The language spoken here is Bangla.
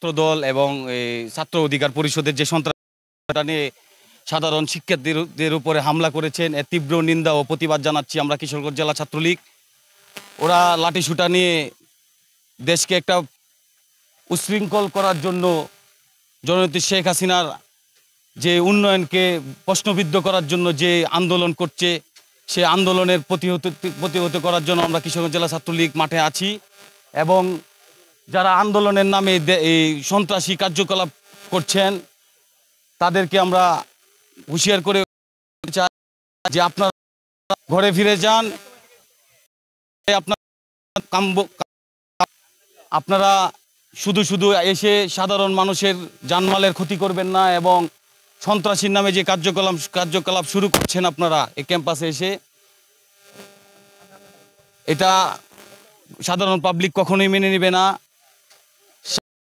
ছাত্রদল এবং ছাত্র অধিকার পরিষদের যে সন্ত্রাসটা নিয়ে সাধারণ শিক্ষার্থীদের উপরে হামলা করেছেন, এর তীব্র নিন্দা ও প্রতিবাদ জানাচ্ছি আমরা কিশোরগঞ্জ জেলা ছাত্রলীগ। ওরা লাঠিসোঁটা নিয়ে দেশকে একটা উচ্ছৃঙ্খল করার জন্য জননেত্রী শেখ হাসিনার যে উন্নয়নকে প্রশ্নবিদ্ধ করার জন্য যে আন্দোলন করছে, সে আন্দোলনের প্রতিহত করার জন্য আমরা কিশোরগঞ্জ জেলা ছাত্রলীগ মাঠে আছি। এবং যারা আন্দোলনের নামে এই সন্ত্রাসী কার্যকলাপ করছেন তাদেরকে আমরা হুঁশিয়ার করে চাই যে আপনারা ঘরে ফিরে যান। আপনারা শুধু শুধু এসে সাধারণ মানুষের জানমালের ক্ষতি করবেন না এবং সন্ত্রাসীর নামে যে কার্যকলাপ শুরু করছেন আপনারা এই ক্যাম্পাসে এসে, এটা সাধারণ পাবলিক কখনোই মেনে নেবে না।